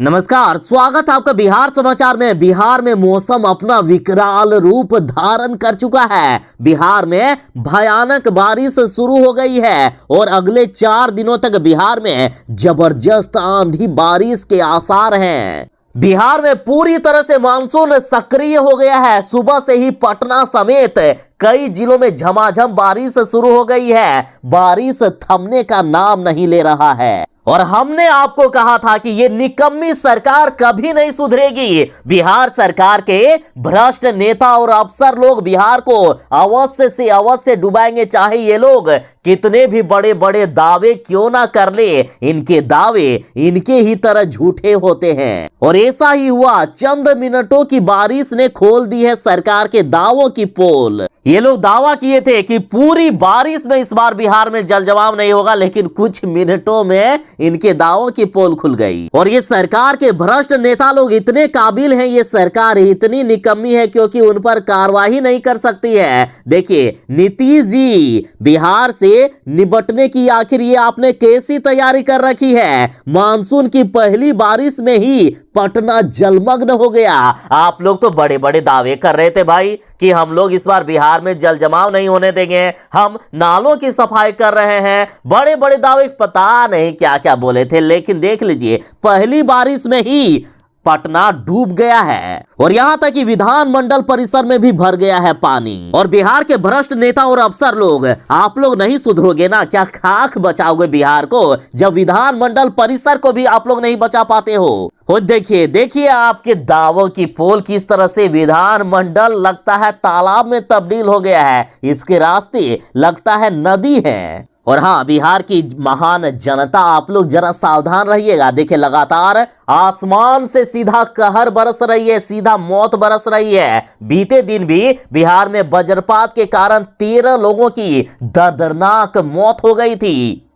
नमस्कार, स्वागत है आपका बिहार समाचार में। बिहार में मौसम अपना विकराल रूप धारण कर चुका है। बिहार में भयानक बारिश शुरू हो गई है और अगले 4 दिनों तक बिहार में जबरदस्त आंधी बारिश के आसार हैं। बिहार में पूरी तरह से मानसून सक्रिय हो गया है। सुबह से ही पटना समेत कई जिलों में झमाझम बारिश शुरू हो गई है। बारिश थमने का नाम नहीं ले रहा है और हमने आपको कहा था कि ये निकम्मी सरकार कभी नहीं सुधरेगी। बिहार सरकार के भ्रष्ट नेता और अफसर लोग बिहार को अवश्य से अवश्य डुबाएंगे, चाहे ये लोग कितने भी बड़े बड़े दावे क्यों ना कर ले। इनके दावे इनके ही तरह झूठे होते हैं और ऐसा ही हुआ। चंद मिनटों की बारिश ने खोल दी है सरकार के दावों की पोल। ये लोग दावा किए थे कि पूरी बारिश में इस बार बिहार में जल जमाव नहीं होगा, लेकिन कुछ मिनटों में इनके दावों की पोल खुल गई। और ये सरकार के भ्रष्ट नेता लोग इतने काबिल हैं, ये सरकार इतनी निकम्मी है क्योंकि उन पर कार्रवाई नहीं कर सकती है। देखिए नीतीश जी, बिहार से निपटने की आखिर ये आपने कैसी तैयारी कर रखी है। मानसून की पहली बारिश में ही पटना जलमग्न हो गया। आप लोग तो बड़े बड़े दावे कर रहे थे भाई कि हम लोग इस बार बिहार में जल जमाव नहीं होने देंगे, हम नालों की सफाई कर रहे हैं। बड़े बड़े दावे, पता नहीं क्या क्या बोले थे, लेकिन देख लीजिए पहली बारिश में ही पटना डूब गया है और यहां तक कि विधानमंडल परिसर में भी भर गया है पानी। और बिहार के भ्रष्ट नेता और अफसर लोग, आप लोग नहीं सुधरोगे ना? क्या खाक बचाओगे बिहार को जब विधानमंडल परिसर को भी आप लोग नहीं बचा पाते हो? और देखिए देखिए आपके दावों की पोल किस तरह से विधानमंडल लगता है तालाब में तब्दील हो गया है। इसके रास्ते लगता है नदी है। और हाँ, बिहार की महान जनता, आप लोग जरा सावधान रहिएगा। देखिए लगातार आसमान से सीधा कहर बरस रही है, सीधा मौत बरस रही है। बीते दिन भी बिहार में वज्रपात के कारण 13 लोगों की दर्दनाक मौत हो गई थी।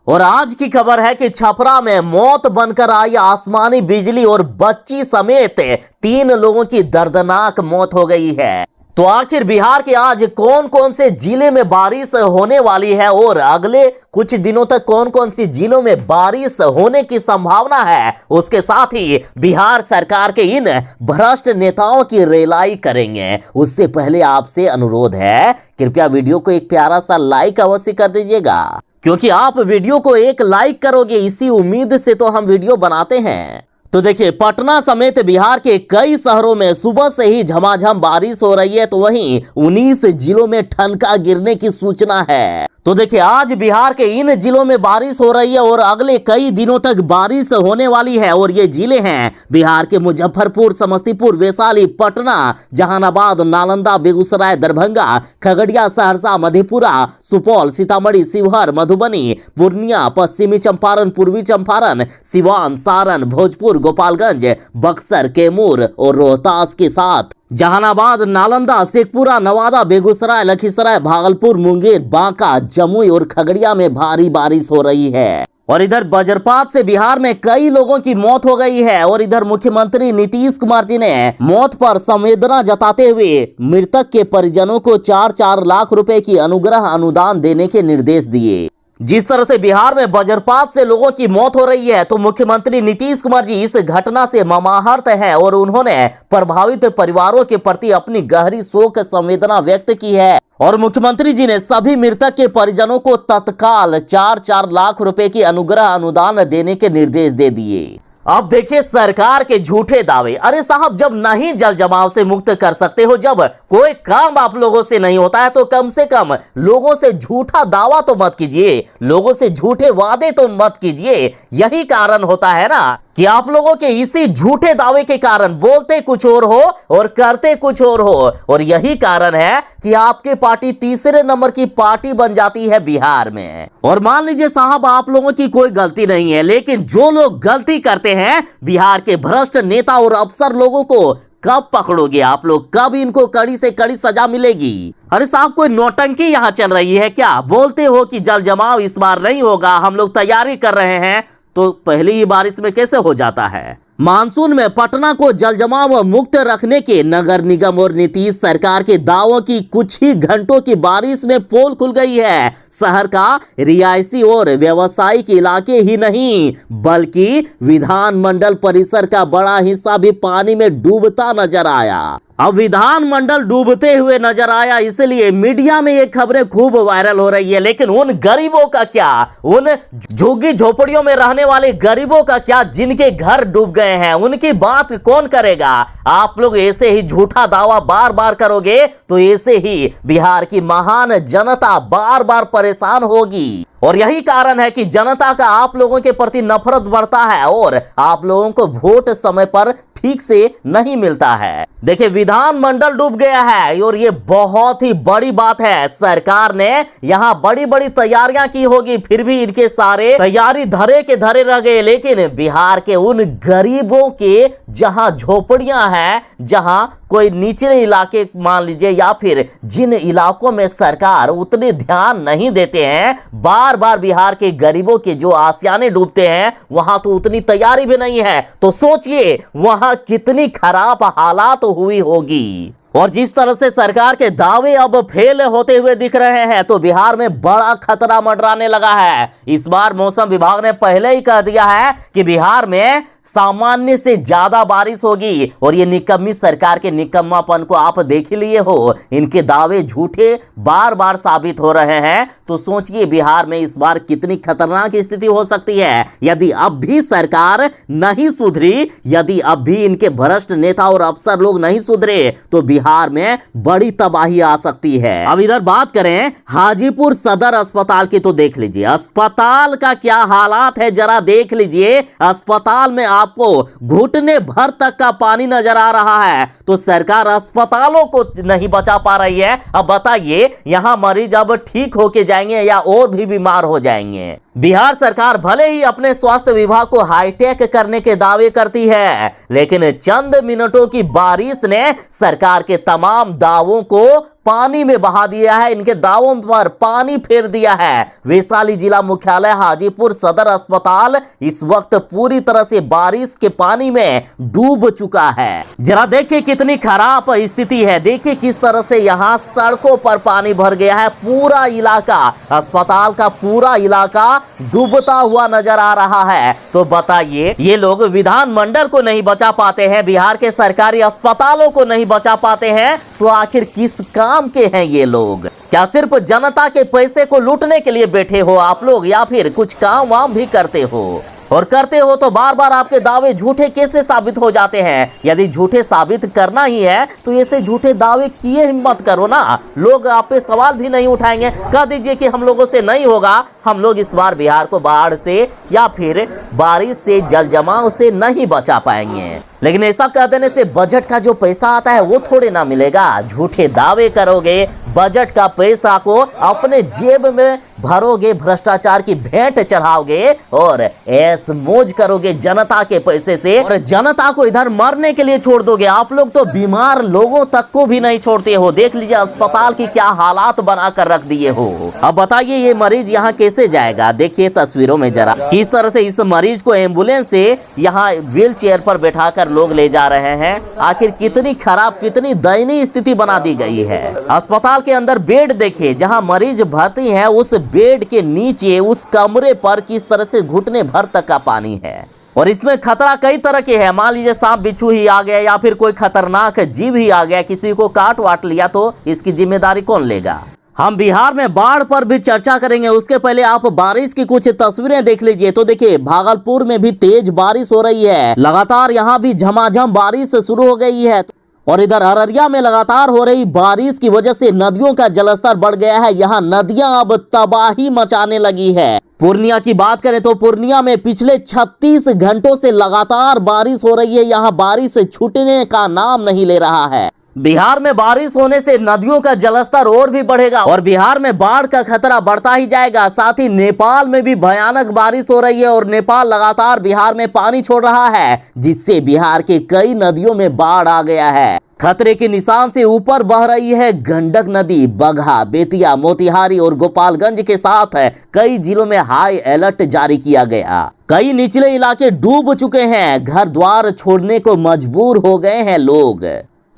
और आज की खबर है कि छपरा में मौत बनकर आई आसमानी बिजली और बच्ची समेत 3 लोगों की दर्दनाक मौत हो गई है। तो आखिर बिहार के आज कौन कौन से जिले में बारिश होने वाली है और अगले कुछ दिनों तक कौन कौन सी जिलों में बारिश होने की संभावना है, उसके साथ ही बिहार सरकार के इन भ्रष्ट नेताओं की रेलाई करेंगे। उससे पहले आपसे अनुरोध है, कृपया वीडियो को एक प्यारा सा लाइक अवश्य कर दीजिएगा, क्योंकि आप वीडियो को एक लाइक करोगे इसी उम्मीद से तो हम वीडियो बनाते हैं। तो देखिए पटना समेत बिहार के कई शहरों में सुबह से ही झमाझम बारिश हो रही है, तो वहीं 19 जिलों में ठनका गिरने की सूचना है। तो देखिए आज बिहार के इन जिलों में बारिश हो रही है और अगले कई दिनों तक बारिश होने वाली है। और ये जिले हैं बिहार के मुजफ्फरपुर, समस्तीपुर, वैशाली, पटना, जहानाबाद, नालंदा, बेगूसराय, दरभंगा, खगड़िया, सहरसा, मधेपुरा, सुपौल, सीतामढ़ी, शिवहर, मधुबनी, पूर्णिया, पश्चिमी चंपारण, पूर्वी चंपारण, सिवान, सारण, भोजपुर, गोपालगंज, बक्सर, कैमूर और रोहतास के साथ जहानाबाद, नालंदा, शेखपुरा, नवादा, बेगूसराय, लखीसराय, भागलपुर, मुंगेर, बांका, जमुई और खगड़िया में भारी बारिश हो रही है। और इधर वज्रपात से बिहार में कई लोगों की मौत हो गई है। और इधर मुख्यमंत्री नीतीश कुमार जी ने मौत पर संवेदना जताते हुए मृतक के परिजनों को 4-4 लाख रुपए की अनुग्रह अनुदान देने के निर्देश दिए। जिस तरह से बिहार में वज्रपात से लोगों की मौत हो रही है, तो मुख्यमंत्री नीतीश कुमार जी इस घटना से मर्माहत हैं और उन्होंने प्रभावित परिवारों के प्रति अपनी गहरी शोक संवेदना व्यक्त की है। और मुख्यमंत्री जी ने सभी मृतक के परिजनों को तत्काल 4-4 लाख रुपए की अनुग्रह अनुदान देने के निर्देश दे दिए। अब देखिए सरकार के झूठे दावे। अरे साहब, जब नहीं जल जमाव से मुक्त कर सकते हो, जब कोई काम आप लोगों से नहीं होता है, तो कम से कम लोगों से झूठा दावा तो मत कीजिए, लोगों से झूठे वादे तो मत कीजिए। यही कारण होता है ना कि आप लोगों के इसी झूठे दावे के कारण बोलते कुछ और हो और करते कुछ और हो। और यही कारण है कि आपकी पार्टी तीसरे नंबर की पार्टी बन जाती है बिहार में। और मान लीजिए साहब आप लोगों की कोई गलती नहीं है, लेकिन जो लोग गलती करते हैं, बिहार के भ्रष्ट नेता और अफसर लोगों को कब पकड़ोगे आप लोग? कब इनको कड़ी से कड़ी सजा मिलेगी? अरे साहब कोई नौटंकी यहाँ चल रही है क्या? बोलते हो कि जल जमाव इस बार नहीं होगा, हम लोग तैयारी कर रहे हैं, तो पहली ही बारिश में कैसे हो जाता है? मानसून में पटना को जलजमाव मुक्त रखने के नगर निगम और नीतीश सरकार के दावों की कुछ ही घंटों की बारिश में पोल खुल गई है। शहर का रिहायशी और व्यावसायिक इलाके ही नहीं बल्कि विधानमंडल परिसर का बड़ा हिस्सा भी पानी में डूबता नजर आया। अब विधानमंडल डूबते हुए नजर आया, इसलिए मीडिया में ये खबरें खूब वायरल हो रही है। लेकिन उन गरीबों का क्या, उन झुग्गी झोपड़ियों में रहने वाले गरीबों का क्या जिनके घर डूब गए हैं, उनकी बात कौन करेगा? आप लोग ऐसे ही झूठा दावा बार बार करोगे तो ऐसे ही बिहार की महान जनता बार बार परेशान होगी। और यही कारण है कि जनता का आप लोगों के प्रति नफरत बढ़ता है और आप लोगों को वोट समय पर ठीक से नहीं मिलता है। देखिए, विधानमंडल डूब गया है और ये बहुत ही बड़ी बात है। सरकार ने यहां बड़ी बड़ी तैयारियां की होगी, फिर भी इनके सारे तैयारी धरे के धरे रह गए। लेकिन बिहार के उन गरीबों के जहां झोपड़ियां हैं, जहां कोई निचले इलाके मान लीजिए या फिर जिन इलाकों में सरकार उतने ध्यान नहीं देते हैं, बार बार बिहार के गरीबों के जो आशियाने डूबते हैं, वहां तो उतनी तैयारी भी नहीं है। तो सोचिए वहां कितनी खराब हालात हुई होगी। और जिस तरह से सरकार के दावे अब फेल होते हुए दिख रहे हैं, तो बिहार में बड़ा खतरा मंडराने लगा है। इस बार मौसम विभाग ने पहले ही कह दिया है कि बिहार में सामान्य से ज्यादा बारिश होगी। और ये निकम्मी सरकार के निकम्मापन को आप देख लिए हो, इनके दावे झूठे बार बार साबित हो रहे हैं। तो सोचिए बिहार में इस बार कितनी खतरनाक स्थिति हो सकती है। यदि अब भी सरकार नहीं सुधरी, यदि अब भी इनके भ्रष्ट नेता और अफसर लोग नहीं सुधरे, तो बिहार में बड़ी तबाही आ सकती है। अब इधर बात करें हाजीपुर सदर अस्पताल की, तो देख लीजिए अस्पताल का क्या हालात है, जरा देख लीजिए। अस्पताल में आपको घुटने भर तक का पानी नजर आ रहा है। तो सरकार अस्पतालों को नहीं बचा पा रही है। अब बताइए यहां मरीज अब ठीक होके जाएंगे या और भी बीमार हो जाएंगे? बिहार सरकार भले ही अपने स्वास्थ्य विभाग को हाईटेक करने के दावे करती है, लेकिन चंद मिनटों की बारिश ने सरकार के तमाम दावों को पानी में बहा दिया है, इनके दावों पर पानी फेर दिया है। वैशाली जिला मुख्यालय हाजीपुर सदर अस्पताल इस वक्त पूरी तरह से बारिश के पानी में डूब चुका है। जरा देखिए कितनी खराब स्थिति है, देखिए किस तरह से यहां सड़कों पर पानी भर गया है। पूरा इलाका, अस्पताल का पूरा इलाका डूबता हुआ नजर आ रहा है। तो बताइए ये लोग विधानमंडल को नहीं बचा पाते हैं, बिहार के सरकारी अस्पतालों को नहीं बचा पाते हैं, तो आखिर किस काम के हैं ये लोग? क्या सिर्फ जनता के पैसे को लूटने के लिए बैठे हो आप लोग, या फिर कुछ काम वाम भी करते हो? और करते हो तो बार बार आपके दावे झूठे कैसे साबित हो जाते हैं? यदि झूठे साबित करना ही है तो ऐसे झूठे दावे किए हिम्मत करो ना, लोग आप पे सवाल भी नहीं उठाएंगे। कह दीजिए कि हम लोगों से नहीं होगा, हम लोग इस बार बिहार को बाढ़ से या फिर बारिश से, जल जमाव से नहीं बचा पाएंगे। लेकिन ऐसा कह देने से बजट का जो पैसा आता है वो थोड़े ना मिलेगा। झूठे दावे करोगे, बजट का पैसा को अपने जेब में भरोगे, भ्रष्टाचार की भेंट चढ़ाओगे और ऐस मौज करोगे जनता के पैसे से, और जनता को इधर मरने के लिए छोड़ दोगे। आप लोग तो बीमार लोगों तक को भी नहीं छोड़ते हो। देख लीजिए अस्पताल की क्या हालात बनाकर रख दिए हो। अब बताइए ये मरीज यहाँ कैसे जाएगा? देखिए तस्वीरों में जरा किस तरह से इस मरीज को एम्बुलेंस से यहाँ व्हील चेयर पर बैठाकर लोग ले जा रहे हैं। आखिर कितनी खराब, कितनी दयनीय स्थिति बना दी गई है। अस्पताल के अंदर बेड देखिए, जहां मरीज भर्ती है, उस बेड के नीचे, उस कमरे पर किस तरह से घुटने भर तक का पानी है। और इसमें खतरा कई तरह के हैं। मान लीजिए सांप बिच्छू ही आ गया या फिर कोई खतरनाक जीव ही आ गया, किसी को काट वाट लिया, तो इसकी जिम्मेदारी कौन लेगा? हम बिहार में बाढ़ पर भी चर्चा करेंगे, उसके पहले आप बारिश की कुछ तस्वीरें देख लीजिए। तो देखिए भागलपुर में भी तेज बारिश हो रही है, लगातार यहाँ भी झमाझम बारिश शुरू हो गई है। और इधर अररिया में लगातार हो रही बारिश की वजह से नदियों का जलस्तर बढ़ गया है। यहाँ नदियां अब तबाही मचाने लगी है। पूर्णिया की बात करें तो पूर्णिया में पिछले 36 घंटों से लगातार बारिश हो रही है। यहाँ बारिश छूटने का नाम नहीं ले रहा है। बिहार में बारिश होने से नदियों का जलस्तर और भी बढ़ेगा और बिहार में बाढ़ का खतरा बढ़ता ही जाएगा। साथ ही नेपाल में भी भयानक बारिश हो रही है और नेपाल लगातार बिहार में पानी छोड़ रहा है, जिससे बिहार के कई नदियों में बाढ़ आ गया है। खतरे के निशान से ऊपर बह रही है गंडक नदी। बगहा, बेतिया, मोतिहारी और गोपालगंज के साथ कई जिलों में हाई अलर्ट जारी किया गया। कई निचले इलाके डूब चुके हैं, घर द्वार छोड़ने को मजबूर हो गए हैं लोग।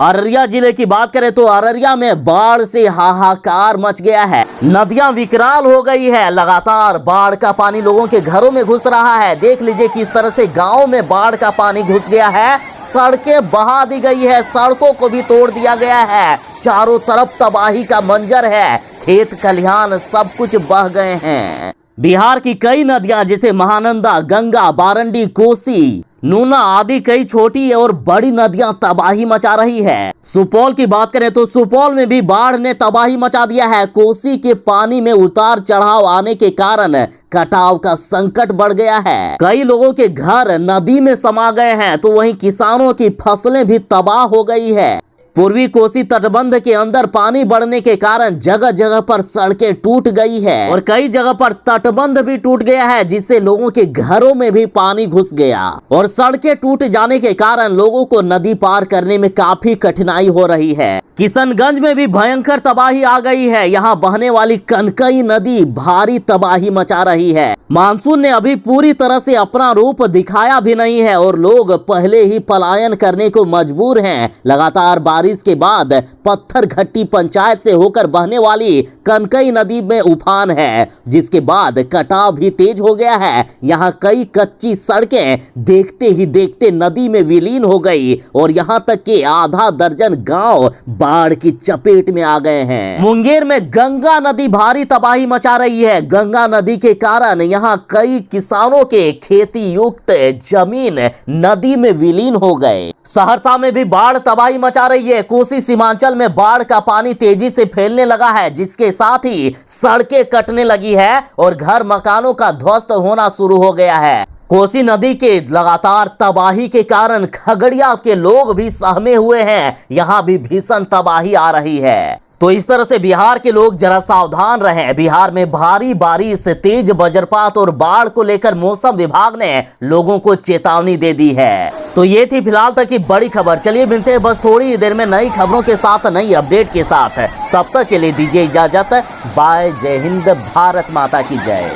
अररिया जिले की बात करें तो अररिया में बाढ़ से हाहाकार मच गया है। नदियां विकराल हो गई है। लगातार बाढ़ का पानी लोगों के घरों में घुस रहा है। देख लीजिए किस तरह से गांव में बाढ़ का पानी घुस गया है। सड़कें बहा दी गई है, सड़कों को भी तोड़ दिया गया है। चारों तरफ तबाही का मंजर है। खेत खलिहान सब कुछ बह गए हैं। बिहार की कई नदियां जैसे महानंदा, गंगा, बारंडी, कोसी, नूना आदि कई छोटी और बड़ी नदियां तबाही मचा रही है। सुपौल की बात करें तो सुपौल में भी बाढ़ ने तबाही मचा दिया है। कोसी के पानी में उतार चढ़ाव आने के कारण कटाव का संकट बढ़ गया है। कई लोगों के घर नदी में समा गए हैं, तो वहीं किसानों की फसलें भी तबाह हो गई है। पूर्वी कोसी तटबंध के अंदर पानी बढ़ने के कारण जगह जगह पर सड़कें टूट गई है और कई जगह पर तटबंध भी टूट गया है, जिससे लोगों के घरों में भी पानी घुस गया और सड़कें टूट जाने के कारण लोगों को नदी पार करने में काफी कठिनाई हो रही है। किशनगंज में भी भयंकर तबाही आ गई है। यहाँ बहने वाली कनकई नदी भारी तबाही मचा रही है। मानसून ने अभी पूरी तरह से अपना रूप दिखाया भी नहीं है और लोग पहले ही पलायन करने को मजबूर हैं। लगातार बारिश के बाद पत्थर घट्टी पंचायत से होकर बहने वाली कनकई नदी में उफान है, जिसके बाद कटाव भी तेज हो गया है। यहाँ कई कच्ची सड़कें देखते ही देखते नदी में विलीन हो गई और यहाँ तक कि आधा दर्जन गांव बाढ़ की चपेट में आ गए हैं। मुंगेर में गंगा नदी भारी तबाही मचा रही है। गंगा नदी के कारण यहाँ कई किसानों के खेती युक्त जमीन नदी में विलीन हो गए। सहरसा में भी बाढ़ तबाही मचा रही है। कोसी सीमांचल में बाढ़ का पानी तेजी से फैलने लगा है, जिसके साथ ही सड़कें कटने लगी है और घर मकानों का ध्वस्त होना शुरू हो गया है। कोसी नदी के लगातार तबाही के कारण खगड़िया के लोग भी सहमे हुए हैं। यहाँ भी भीषण तबाही आ रही है। तो इस तरह से बिहार के लोग जरा सावधान रहें। बिहार में भारी बारिश, तेज वज्रपात और बाढ़ को लेकर मौसम विभाग ने लोगों को चेतावनी दे दी है। तो ये थी फिलहाल तक की बड़ी खबर। चलिए मिलते हैं बस थोड़ी देर में नई खबरों के साथ, नई अपडेट के साथ। तब तक के लिए दीजिए इजाजत। बाय। जय हिंद। भारत माता की जय।